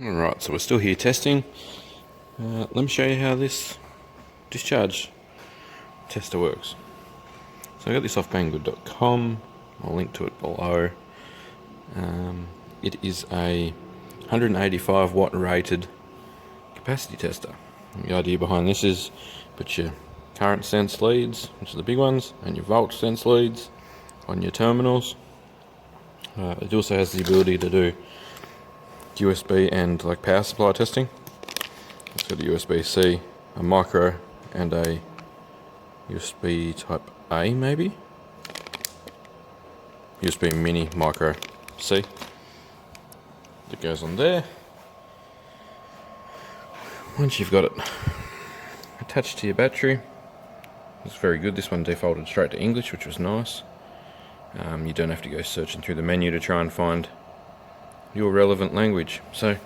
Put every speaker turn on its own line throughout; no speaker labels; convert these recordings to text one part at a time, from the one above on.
Alright, so we're still here testing. Let me show you how this discharge tester works. So I got this off banggood.com. I'll link to it below. It is a 185 watt rated capacity tester. The idea behind this is put your current sense leads, which are the big ones, and your volt sense leads on your terminals. It also has the ability to do USB and like power supply testing. It's got a USB-C, a micro, and a USB type A maybe? USB mini micro C that goes on there. Once you've got it attached to your battery, it's very good. This one defaulted straight to English, which was nice. You don't have to go searching through the menu to try and find your relevant language. So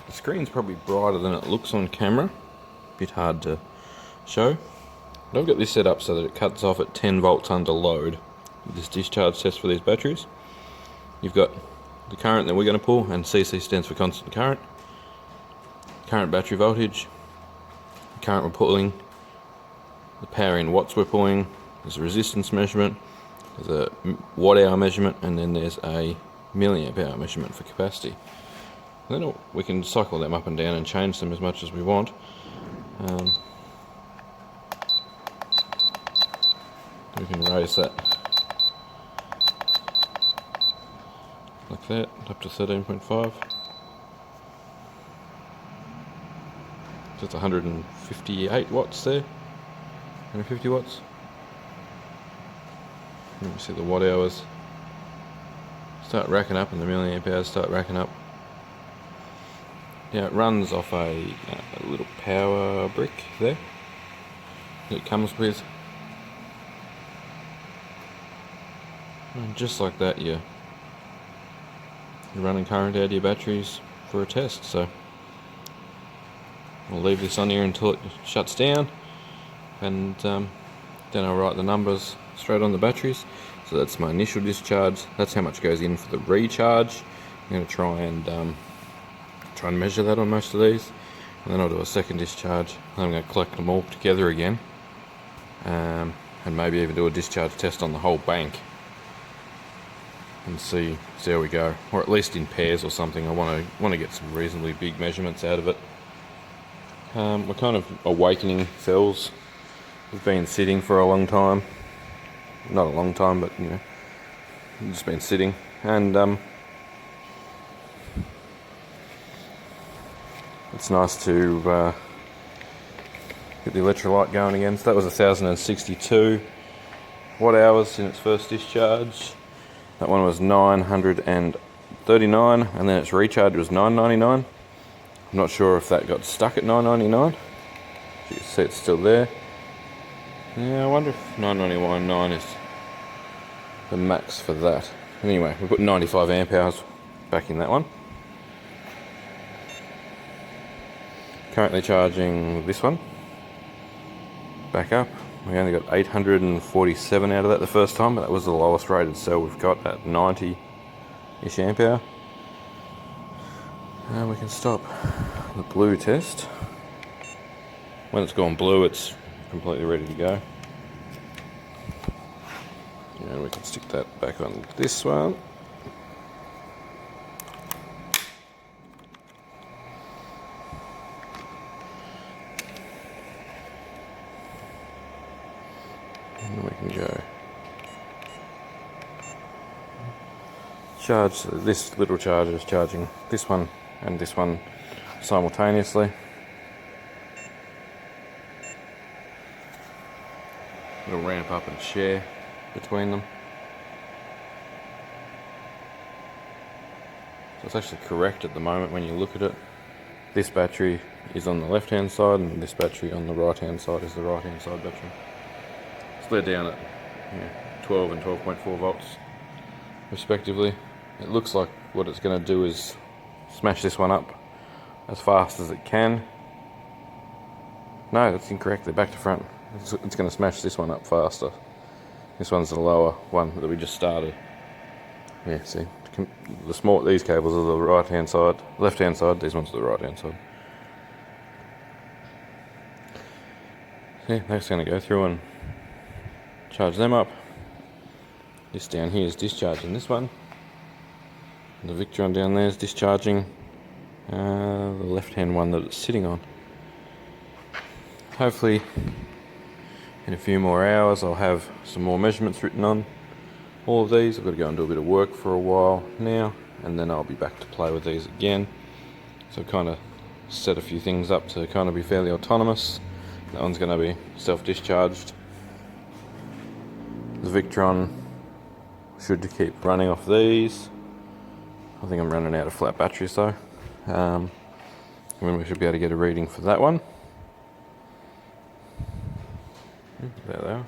the screen's probably brighter than it looks on camera. A bit hard to show. But I've got this set up so that it cuts off at 10 volts under load with this discharge test for these batteries. You've got the current that we're going to pull, and CC stands for constant current. Current battery voltage, the current we're pulling, the power in watts we're pulling, there's a resistance measurement, there's a watt hour measurement, and then there's a milliamp hour measurement for capacity. And then we can cycle them up and down and change them as much as we want. We can raise that like that, up to 13.5. So it's 158 watts there, 150 watts. Let me see the watt hours. Start racking up, and the milliamp hours start racking up. Yeah, it runs off a little power brick there that it comes with. And just like that, you're running current out of your batteries for a test. So we'll leave this on here until it shuts down, and then I'll write the numbers straight on the batteries. So that's my initial discharge. That's how much goes in for the recharge. I'm going to try and measure that on most of these, and then I'll do a second discharge. Then I'm going to collect them all together again, and maybe even do a discharge test on the whole bank and see how we go, or at least in pairs or something. I want to get some reasonably big measurements out of it. We're kind of awakening cells. We've been sitting for a long time. Not a long time, but you know, we've just been sitting, and it's nice to get the electrolyte going again. So that was 1062 watt hours in its first discharge. That one was 939, and then its recharge was 999. I'm not sure if that got stuck at 999. You can see it's still there. Yeah, I wonder if 991.9 is the max for that. Anyway, we put 95 amp hours back in that one. Currently charging this one back up. We only got 847 out of that the first time, but that was the lowest rated cell we've got at 90-ish amp hour. And we can stop the blue test. When it's gone blue, it's completely ready to go. And we can stick that back on this one. And we can go charge. This little charger is charging this one and this one simultaneously. It'll ramp up and share between them. So it's actually correct at the moment when you look at it. This battery is on the left hand side, and this battery on the right hand side is the right hand side battery. So they're down at 12 and 12.4 volts respectively. It looks like what it's going to do is smash this one up as fast as it can. No, that's incorrect. They're back to front. It's going to smash this one up faster. This one's the lower one that we just started. Yeah, see, these cables are the right hand side, left hand side. These ones are the right hand side. So yeah, that's going to go through and charge them up. This down here is discharging this one. The Victron down there is discharging the left hand one that it's sitting on. Hopefully in a few more hours I'll have some more measurements written on all of these. I've got to go and do a bit of work for a while now, and then I'll be back to play with these again. So kind of set a few things up to kind of be fairly autonomous. That one's going to be self-discharged. The Victron should keep running off these. I think I'm running out of flat batteries though. And we should be able to get a reading for that one. There they are.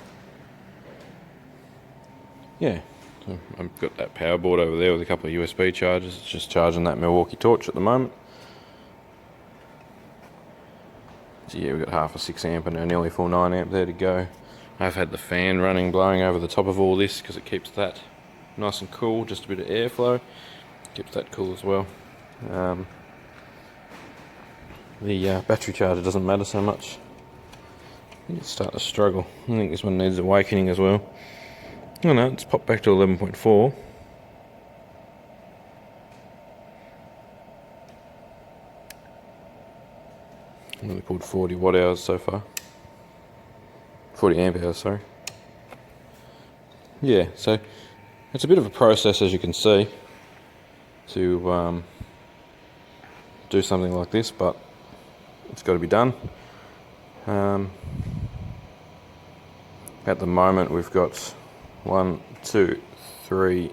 Yeah, so I've got that power board over there with a couple of USB chargers. It's just charging that Milwaukee torch at the moment. So yeah, we've got half a 6 amp and nearly full 9 amp there to go. I've had the fan running, blowing over the top of all this because it keeps that nice and cool. Just a bit of airflow keeps that cool as well. The battery charger doesn't matter so much. I think it's starting to struggle. I think this one needs awakening as well. Oh no, it's popped back to 11.4. I've only pulled 40 watt hours so far. 40 amp hours, sorry. Yeah, so it's a bit of a process, as you can see, to do something like this, but it's got to be done. At the moment we've got 1, 2, 3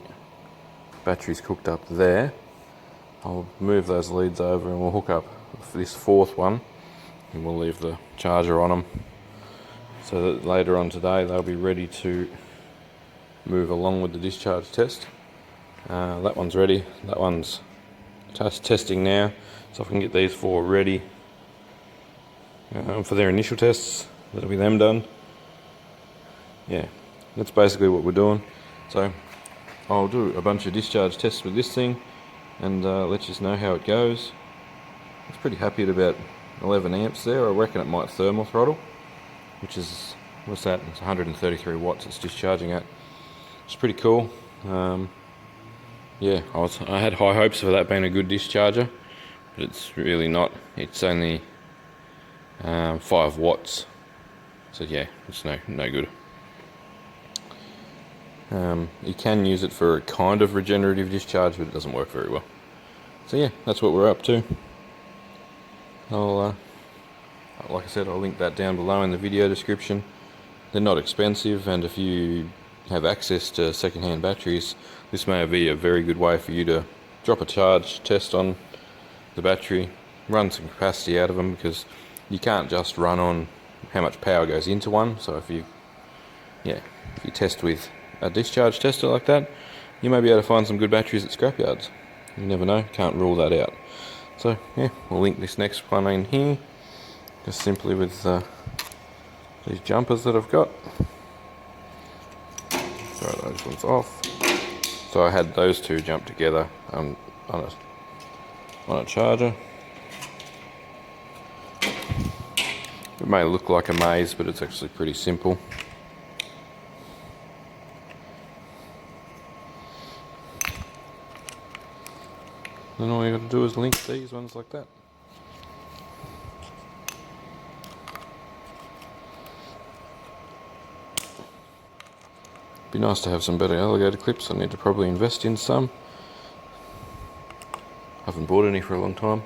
batteries hooked up there. I'll move those leads over and we'll hook up this 4th one, and we'll leave the charger on them so that later on today they'll be ready to move along with the discharge test. That one's ready, that one's testing now, so if I can get these 4 ready for their initial tests, that'll be them done. Yeah, that's basically what we're doing. So I'll do a bunch of discharge tests with this thing and let you know how it goes. It's pretty happy at about 11 amps there. I reckon it might thermal throttle, which is, what's that? It's 133 watts it's discharging at. It's pretty cool. Yeah, I had high hopes for that being a good discharger, but it's really not. It's only 5 watts. So yeah, it's no good. You can use it for a kind of regenerative discharge, but it doesn't work very well. So yeah, that's what we're up to. Like I said, I'll link that down below in the video description. They're not expensive, and if you have access to second-hand batteries, this may be a very good way for you to drop a charge test on the battery, run some capacity out of them, because you can't just run on how much power goes into one. So if you test with a discharge tester like that, you may be able to find some good batteries at scrapyards. You never know, can't rule that out. So yeah, we'll link this next one in here, just simply with these jumpers that I've got. Throw those ones off. So I had those two jump together on a charger. It may look like a maze, but it's actually pretty simple. Then all you got to do is link these ones like that. Be nice to have some better alligator clips. I need to probably invest in some. Haven't bought any for a long time.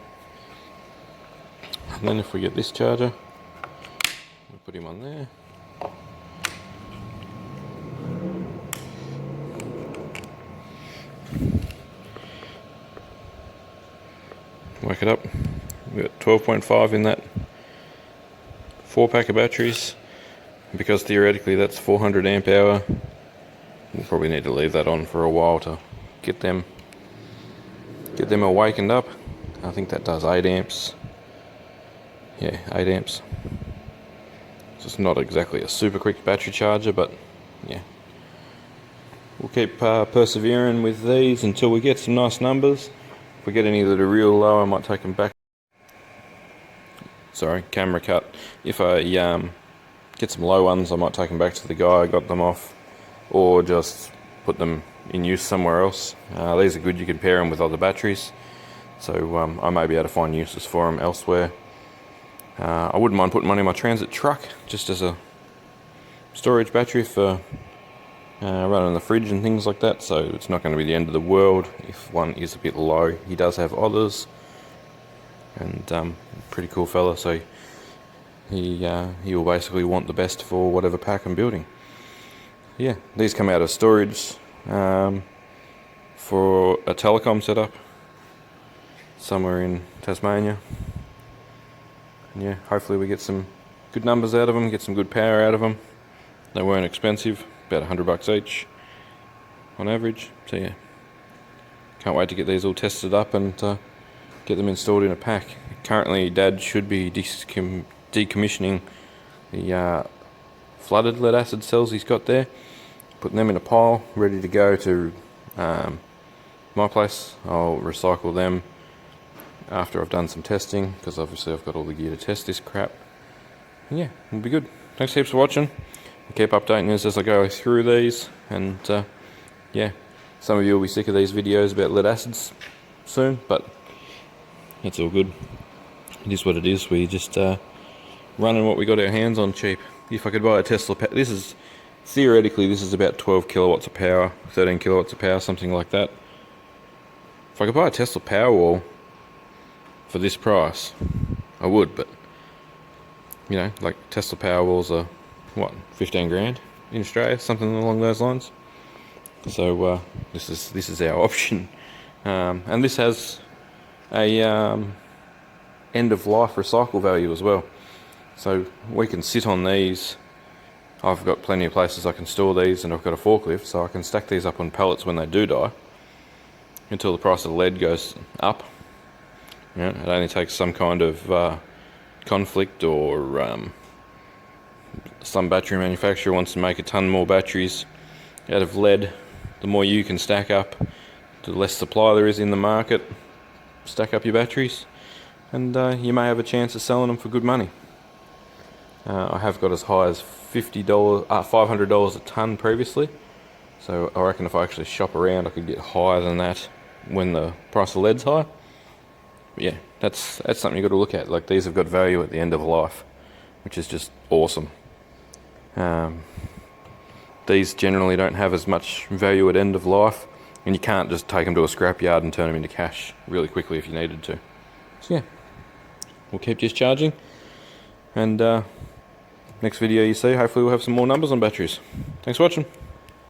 And then if we get this charger, we'll put him on there. Work it up. We've got 12.5 in that 4-pack of batteries. Because theoretically that's 400 amp hour, we'll probably need to leave that on for a while to get them awakened up. I think that does 8 amps. Yeah, 8 amps. So it's not exactly a super quick battery charger, but yeah, we'll keep persevering with these until we get some nice numbers. If we get any that are real low, I might take them back. Sorry, camera cut. If I get some low ones, I might take them back to the guy I got them off, or just put them in use somewhere else. These are good, you can pair them with other batteries, so I may be able to find uses for them elsewhere. I wouldn't mind putting one in my transit truck, just as a storage battery for running the fridge and things like that, so it's not going to be the end of the world if one is a bit low. He does have others, and pretty cool fella, so he will basically want the best for whatever pack I'm building. Yeah, these come out of storage for a telecom setup somewhere in Tasmania. And yeah, hopefully we get some good numbers out of them, get some good power out of them. They weren't expensive, about $100 each on average. So yeah, can't wait to get these all tested up and get them installed in a pack. Currently Dad should be decommissioning the flooded lead acid cells he's got there, putting them in a pile ready to go to my place. I'll recycle them after I've done some testing, because obviously I've got all the gear to test this crap. And yeah, it'll be good. Thanks heaps for watching. I'll keep updating this as I go through these, and yeah, some of you will be sick of these videos about lead acids soon, but it's all good. It is what it is. We just running what we got our hands on cheap. If I could buy a Tesla, this is theoretically about 12 kilowatts of power, 13 kilowatts of power, something like that. If I could buy a Tesla Powerwall for this price, I would, but you know, like Tesla Powerwalls are what, 15 grand in Australia, something along those lines. So this is our option, and this has a end of life recycle value as well, so we can sit on these. I've got plenty of places I can store these, and I've got a forklift, so I can stack these up on pallets when they do die until the price of lead goes up. You know, it only takes some kind of conflict, or some battery manufacturer wants to make a ton more batteries out of lead. The more you can stack up, the less supply there is in the market. Stack up your batteries, and you may have a chance of selling them for good money. I have got as high as $500 a ton previously, so I reckon if I actually shop around I could get higher than that when the price of lead's high. But yeah, that's something you've got to look at. Like, these have got value at the end of life, which is just awesome. These generally don't have as much value at end of life, and you can't just take them to a scrapyard and turn them into cash really quickly if you needed to. So yeah, we'll keep discharging, and next video you see, hopefully we'll have some more numbers on batteries. Thanks for watching.